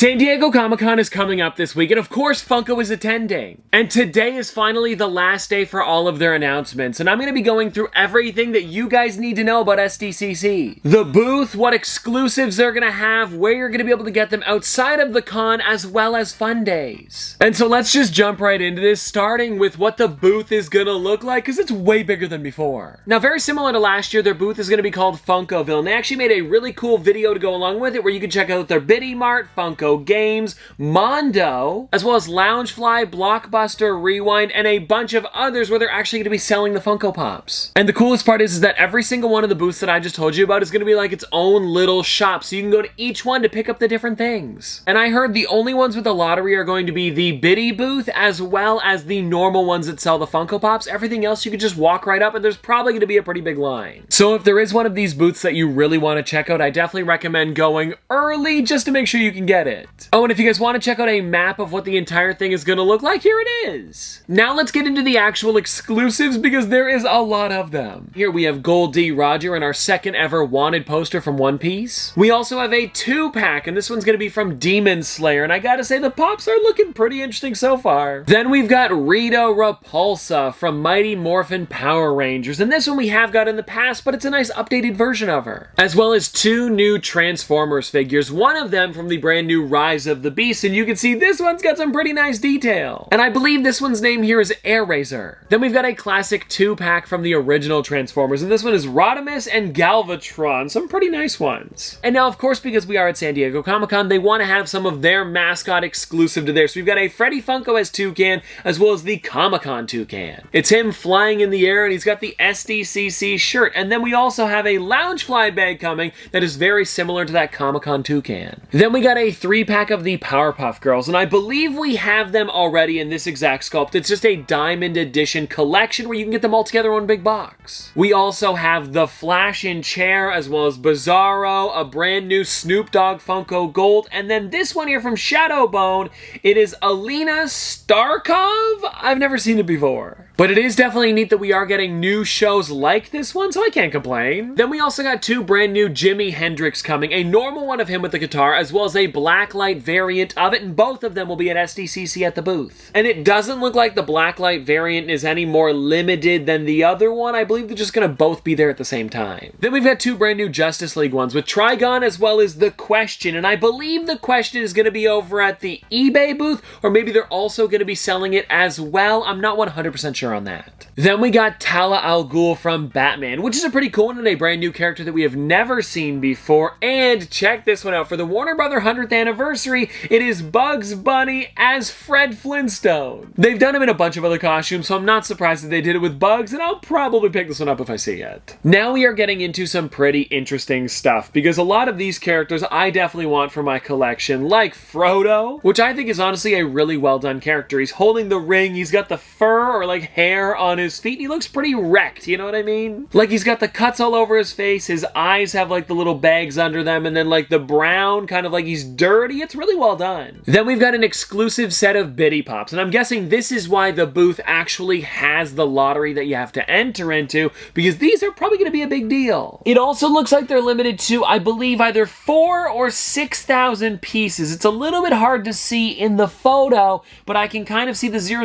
San Diego Comic-Con is coming up this week, and of course Funko is attending. And today is finally the last day for all of their announcements, and I'm going to be going through everything that you guys need to know about SDCC. The booth, what exclusives they're going to have, where you're going to be able to get them outside of the con, as well as Fundays. And so let's just jump right into this, starting with what the booth is going to look like, because it's way bigger than before. Now, very similar to last year, their booth is going to be called Funkoville, and they actually made a really cool video to go along with it, where you can check out their Biddy Mart, Funko Games, Mondo, as well as Loungefly, Blockbuster, Rewind, and a bunch of others where they're actually going to be selling the Funko Pops. And the coolest part is that every single one of the booths that I just told you about is going to be like its own little shop, so you can go to each one to pick up the different things. And I heard the only ones with the lottery are going to be the Biddy booth, as well as the normal ones that sell the Funko Pops. Everything else you can just walk right up, and there's probably going to be a pretty big line. So if there is one of these booths that you really want to check out, I definitely recommend going early just to make sure you can get it. Oh, and if you guys want to check out a map of what the entire thing is going to look like, here it is. Now let's get into the actual exclusives, because there is a lot of them. Here we have Gold D. Roger and our second ever wanted poster from One Piece. We also have a 2-pack, and this one's going to be from Demon Slayer, and I gotta say the pops are looking pretty interesting so far. Then we've got Rita Repulsa from Mighty Morphin Power Rangers, and this one we have got in the past, but it's a nice updated version of her. As well as 2 new Transformers figures, one of them from the brand new Rise of the Beast, and you can see this one's got some pretty nice detail. And I believe this one's name here is Air Razor. Then we've got a classic 2-pack from the original Transformers, and this one is Rodimus and Galvatron, some pretty nice ones. And now, of course, because we are at San Diego Comic-Con, they want to have some of their mascot exclusive to there. So we've got a Freddy Funko as Toucan, as well as the Comic-Con Toucan. It's him flying in the air, and he's got the SDCC shirt. And then we also have a Loungefly bag coming that is very similar to that Comic-Con Toucan. Then we got a 3-pack of the Powerpuff Girls, and I believe we have them already in this exact sculpt. It's just a Diamond Edition collection where you can get them all together in one big box. We also have the Flash in Chair, as well as Bizarro, a brand new Snoop Dogg Funko Gold, and then this one here from Shadowbone. It is Alina Starkov? I've never seen it before. But it is definitely neat that we are getting new shows like this one, so I can't complain. Then we also got 2 brand new Jimi Hendrix coming, a normal one of him with the guitar, as well as a blacklight variant of it, and both of them will be at SDCC at the booth. And it doesn't look like the blacklight variant is any more limited than the other one. I believe they're just going to both be there at the same time. Then we've got 2 brand new Justice League ones with Trigon, as well as The Question, and I believe The Question is going to be over at the eBay booth, or maybe they're also going to be selling it as well. I'm not 100% sure on that. Then we got Tala al Ghul from Batman, which is a pretty cool one and a brand new character that we have never seen before. And check this one out. For the Warner Brother 100th anniversary, it is Bugs Bunny as Fred Flintstone. They've done him in a bunch of other costumes, so I'm not surprised that they did it with Bugs, and I'll probably pick this one up if I see it. Now we are getting into some pretty interesting stuff, because a lot of these characters I definitely want for my collection, like Frodo, which I think is honestly a really well done character. He's holding the ring, he's got the fur or like hair on his feet, he looks pretty wrecked, you know what I mean? Like, he's got the cuts all over his face, his eyes have like the little bags under them, and then like the brown, kind of like he's dirty. It's really well done. Then we've got an exclusive set of Biddy Pops, and I'm guessing this is why the booth actually has the lottery that you have to enter into, because these are probably going to be a big deal. It also looks like they're limited to, I believe, either 4 or 6,000 pieces. It's a little bit hard to see in the photo, but I can kind of see the 000,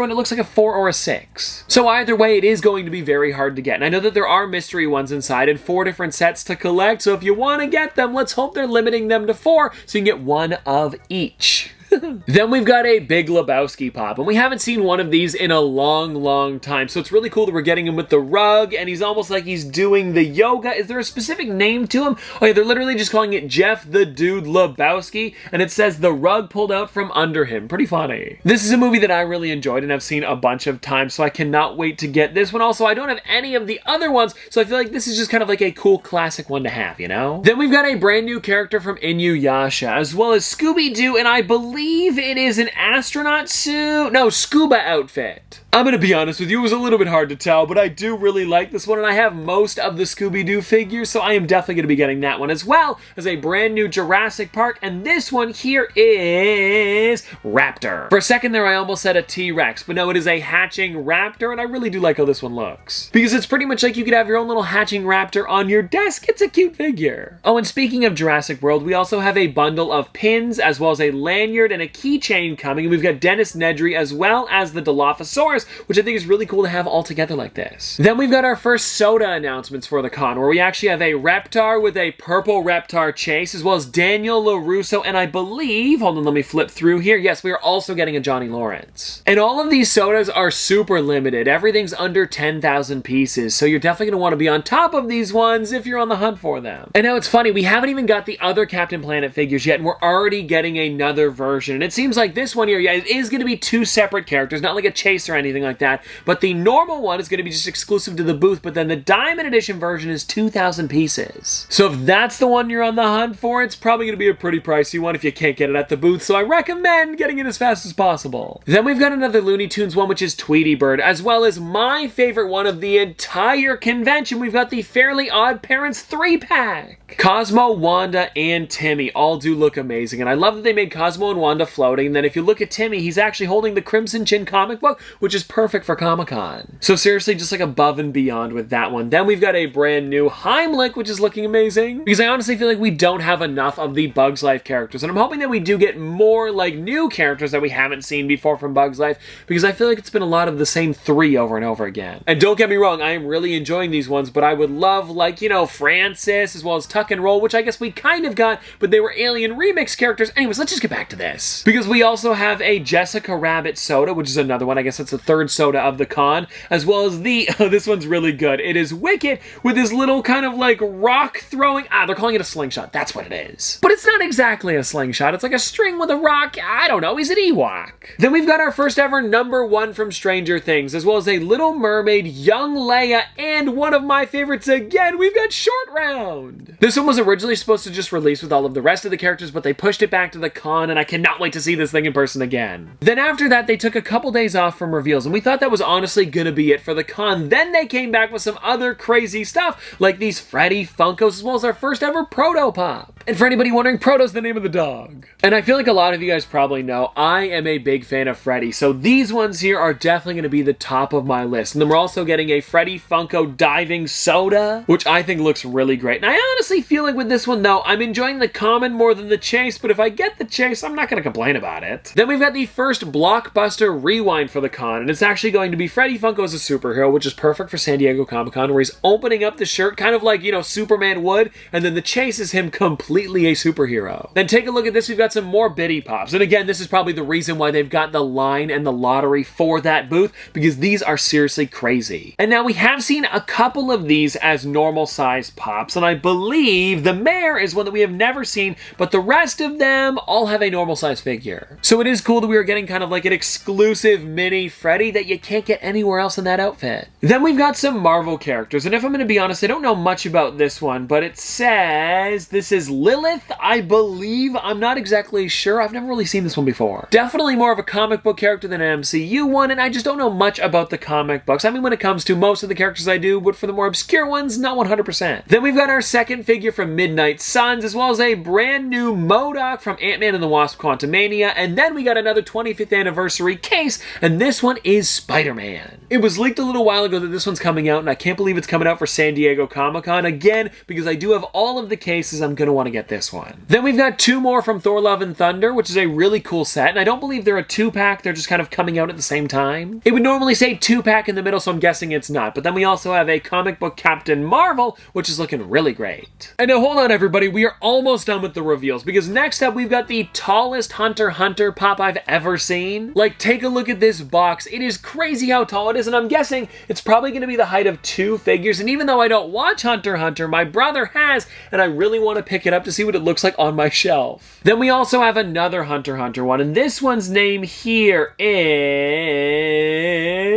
and it looks like a 4 or a 6. So either way, it is going to be very hard to get. And I know that there are mystery ones inside and 4 different sets to collect, so if you want to get them, let's hope they're limiting them to 4 so you can get one of each. Then we've got a Big Lebowski pop, and we haven't seen one of these in a long time, so it's really cool that we're getting him with the rug, and he's almost like he's doing the yoga. Is there a specific name to him? Oh yeah, they're literally just calling it Jeff the Dude Lebowski, and it says the rug pulled out from under him. Pretty funny. This is a movie that I really enjoyed and have seen a bunch of times, so I cannot wait to get this one. Also, I don't have any of the other ones, so I feel like this is just kind of like a cool classic one to have, you know? Then we've got a brand new character from Inuyasha, as well as Scooby-Doo, and I believe it is an astronaut suit? No, scuba outfit. I'm gonna be honest with you, it was a little bit hard to tell, but I do really like this one, and I have most of the Scooby-Doo figures, so I am definitely gonna be getting that one, as well as a brand new Jurassic Park, and this one here is Raptor. For a second there, I almost said a T-Rex, but no, it is a hatching raptor, and I really do like how this one looks. Because it's pretty much like you could have your own little hatching raptor on your desk. It's a cute figure. Oh, and speaking of Jurassic World, we also have a bundle of pins, as well as a lanyard and a keychain coming, and we've got Dennis Nedry, as well as the Dilophosaurus, which I think is really cool to have all together like this. Then we've got our first soda announcements for the con, where we actually have a Reptar with a purple Reptar chase, as well as Daniel LaRusso, and I believe, hold on, let me flip through here. Yes, we are also getting a Johnny Lawrence. And all of these sodas are super limited. Everything's under 10,000 pieces, so you're definitely going to want to be on top of these ones if you're on the hunt for them. And now it's funny, we haven't even got the other Captain Planet figures yet, and we're already getting another version. And it seems like this one here, yeah, it is going to be two separate characters, not like a chase or anything like that, but the normal one is going to be just exclusive to the booth, but then the Diamond Edition version is 2,000 pieces. So if that's the one you're on the hunt for, it's probably going to be a pretty pricey one if you can't get it at the booth, so I recommend getting it as fast as possible. Then we've got another Looney Tunes one, which is Tweety Bird, as well as my favorite one of the entire convention. We've got the Fairly Odd Parents 3-pack. Cosmo, Wanda, and Timmy all do look amazing, and I love that they made Cosmo and Wanda floating, and then if you look at Timmy, he's actually holding the Crimson Chin comic book, which is perfect for Comic-Con. So seriously, just like above and beyond with that one. Then we've got a brand new Heimlich, which is looking amazing, because I honestly feel like we don't have enough of the Bugs Life characters, and I'm hoping that we do get more like new characters that we haven't seen before from Bugs Life, because I feel like it's been a lot of the same three over and over again. And don't get me wrong, I am really enjoying these ones, but I would love, like, you know, Francis, as well as Tuck and Roll, which I guess we kind of got, but they were Alien Remix characters. Anyways, let's just get back to this, because we also have a Jessica Rabbit soda, which is another one. I guess it's the third soda of the con, as well as the, oh, this one's really good. It is Wicket with this little kind of like rock throwing, they're calling it a slingshot. That's what it is. But it's not exactly a slingshot. It's like a string with a rock. I don't know. He's an Ewok. Then we've got our first ever #1 from Stranger Things, as well as a Little Mermaid, Young Leia, and one of my favorites again, we've got Short Round. This one was originally supposed to just release with all of the rest of the characters, but they pushed it back to the con, and I cannot wait to see this thing in person again. Then after that, they took a couple days off from reveals, and we thought that was honestly gonna be it for the con. Then they came back with some other crazy stuff, like these Freddy Funkos, as well as our first ever Proto Pop. And for anybody wondering, Proto's the name of the dog. And I feel like a lot of you guys probably know, I am a big fan of Freddy, so these ones here are definitely gonna be the top of my list. And then we're also getting a Freddy Funko Diving Soda, which I think looks really great. And I honestly feel like with this one though, I'm enjoying the common more than the chase, but if I get the chase, I'm not gonna complain about it. Then we've got the first Blockbuster Rewind for the con, and it's actually going to be Freddy Funko as a superhero, which is perfect for San Diego Comic-Con, where he's opening up the shirt, kind of like, you know, Superman would, and then the chase is him completely a superhero. Then take a look at this, we've got some more Biddy Pops, and again, this is probably the reason why they've got the line and the lottery for that booth, because these are seriously crazy. And now we have seen a couple of these as normal size pops, and I believe the Mayor is one that we have never seen, but the rest of them all have a normal size figure. So it is cool that we are getting kind of like an exclusive mini Freddy that you can't get anywhere else in that outfit. Then we've got some Marvel characters, and if I'm going to be honest, I don't know much about this one, but it says this is Lilith, I believe. I'm not exactly sure. I've never really seen this one before. Definitely more of a comic book character than an MCU one, and I just don't know much about the comic books. I mean, when it comes to most of the characters I do, but for the more obscure ones, not 100%. Then we've got our second figure from Midnight Suns, as well as a brand new MODOK from Ant-Man and the Wasp Quantumania, and then we got another 25th anniversary case, and this one is Spider-Man. It was leaked a little while ago that this one's coming out, and I can't believe it's coming out for San Diego Comic-Con again, because I do have all of the cases. I'm going to want to get this one. Then we've got two more from Thor Love and Thunder, which is a really cool set, and I don't believe they're a 2-pack, they're just kind of coming out at the same time. It would normally say 2-pack in the middle, so I'm guessing it's not, but then we also have a comic book Captain Marvel, which is looking really great. And now hold on everybody, we are almost done with the reveals, because next up we've got the tallest Hunter x Hunter pop I've ever seen. Like, take a look at this box. It is crazy how tall it is, and I'm guessing it's probably going to be the height of 2 figures, and even though I don't watch Hunter x Hunter, my brother has, and I really want to pick it up to see what it looks like on my shelf. Then we also have another Hunter x Hunter one, and this one's name here is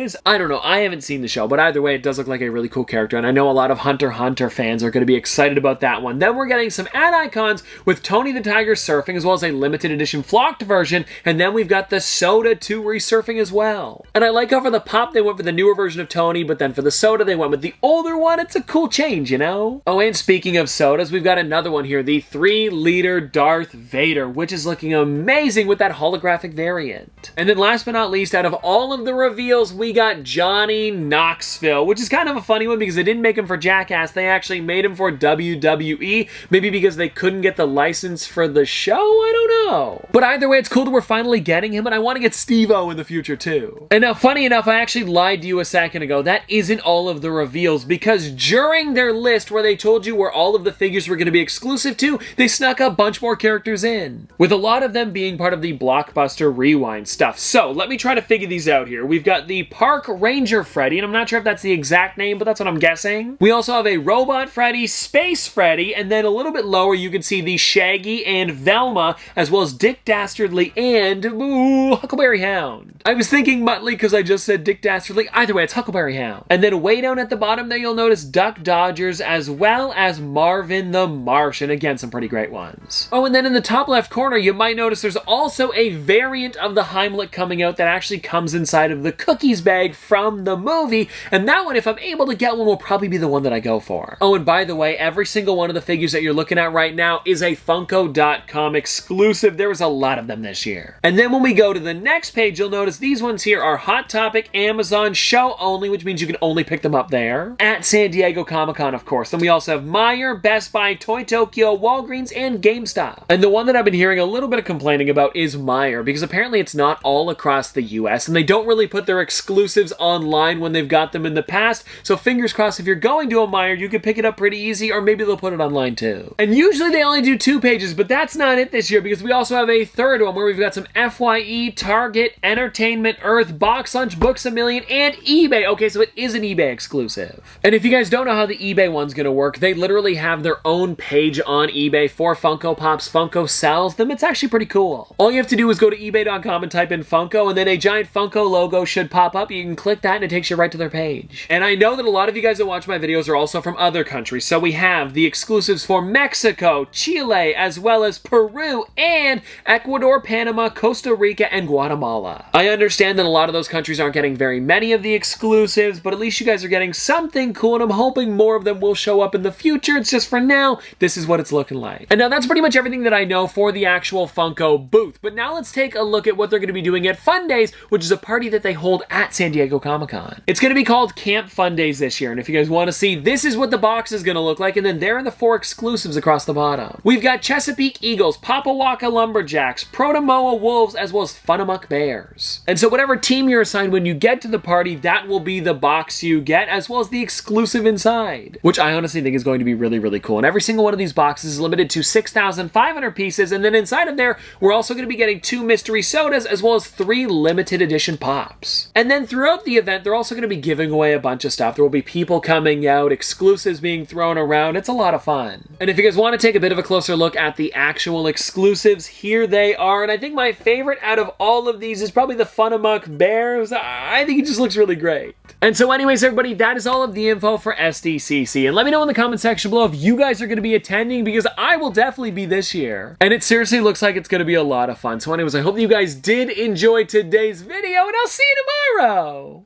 is. I don't know, I haven't seen the show, but either way, it does look like a really cool character, and I know a lot of Hunter x Hunter fans are going to be excited about that one. Then we're getting some ad icons with Tony the Tiger surfing, as well as a limited edition flocked version, and then we've got the Soda 2 resurfing as well. And I like how for the pop, they went for the newer version of Tony, but then for the Soda, they went with the older one. It's a cool change, you know? Oh, and speaking of sodas, we've got another one here, the 3-liter Darth Vader, which is looking amazing with that holographic variant. And then last but not least, out of all of the reveals, we got Johnny Knoxville, which is kind of a funny one because they didn't make him for Jackass, they actually made him for WWE, maybe because they couldn't get the license for the show, I don't know. But either way, it's cool that we're finally getting him, and I want to get Steve-O in the future too. And now, funny enough, I actually lied to you a second ago, that isn't all of the reveals, because during their list where they told you where all of the figures were going to be exclusive to, they snuck a bunch more characters in, with a lot of them being part of the Blockbuster Rewind stuff. So, let me try to figure these out here. We've got the Park Ranger Freddy, and I'm not sure if that's the exact name, but that's what I'm guessing. We also have a Robot Freddy, Space Freddy, and then a little bit lower you can see the Shaggy and Velma, as well as Dick Dastardly and Huckleberry Hound. I was thinking Muttley because I just said Dick Dastardly. Either way, it's Huckleberry Hound. And then way down at the bottom there, you'll notice Duck Dodgers, as well as Marvin the Martian. Again, some pretty great ones. Oh, and then in the top left corner, you might notice there's also a variant of the Heimlich coming out that actually comes inside of the cookies bag from the movie, and that one, if I'm able to get one, will probably be the one that I go for. Oh, and by the way, every single one of the figures that you're looking at right now is a Funko.com exclusive. There was a lot of them this year. And then when we go to the next page, you'll notice these ones here are Hot Topic, Amazon, show only, which means you can only pick them up there, at San Diego Comic-Con, of course. Then we also have Meijer, Best Buy, Toy Tokyo, Walgreens, and GameStop. And the one that I've been hearing a little bit of complaining about is Meijer, because apparently it's not all across the US, and they don't really put their exclusives online when they've got them in the past, so fingers crossed if you're going to a Meijer, you can pick it up pretty easy, or maybe they'll put it online too. And usually they only do 2 pages, but that's not it this year, because we also have a third one where we've got some FYE, Target, Entertainment Earth, Box Lunch, Books A Million, and eBay. Okay, so it is an eBay exclusive. And if you guys don't know how the eBay one's gonna work, they literally have their own page on eBay for Funko Pops. Funko sells them. It's actually pretty cool. All you have to do is go to ebay.com and type in Funko, and then a giant Funko logo should pop up. You can click that and it takes you right to their page. And I know that a lot of you guys that watch my videos are also from other countries, so we have the exclusives for Mexico, Chile, as well as Peru, and Ecuador, Panama, Costa Rica, and Guatemala. I understand that a lot of those countries aren't getting very many of the exclusives, but at least you guys are getting something cool, and I'm hoping more of them will show up in the future. It's just for now, this is what it's looking like. And now that's pretty much everything that I know for the actual Funko booth. But now let's take a look at what they're going to be doing at Fundays, which is a party that they hold at San Diego Comic-Con. It's going to be called Camp Fundays this year, and if you guys want to see, this is what the box is going to look like, and then there are the 4 exclusives across the bottom. We've got Chesapeake Eagles, Papawaka Lumberjacks, Protomoa Wolves, as well as Funamuck Bears. And so whatever team you're assigned when you get to the party, that will be the box you get, as well as the exclusive inside, which I honestly think is going to be really, really cool. And every single one of these boxes is limited to 6,500 pieces, and then inside of there, we're also going to be getting 2 mystery sodas, as well as 3 limited edition pops. And then throughout the event, they're also going to be giving away a bunch of stuff. There will be people coming out, exclusives being thrown around. It's a lot of fun. And if you guys want to take a bit of a closer look at the actual exclusives, here they are. And I think my favorite out of all of these is probably the Funamuck Bears. I think it just looks really great. And so anyways, everybody, that is all of the info for SDCC. And let me know in the comment section below if you guys are going to be attending, because I will definitely be this year. And it seriously looks like it's going to be a lot of fun. So anyways, I hope you guys did enjoy today's video, and I'll see you tomorrow.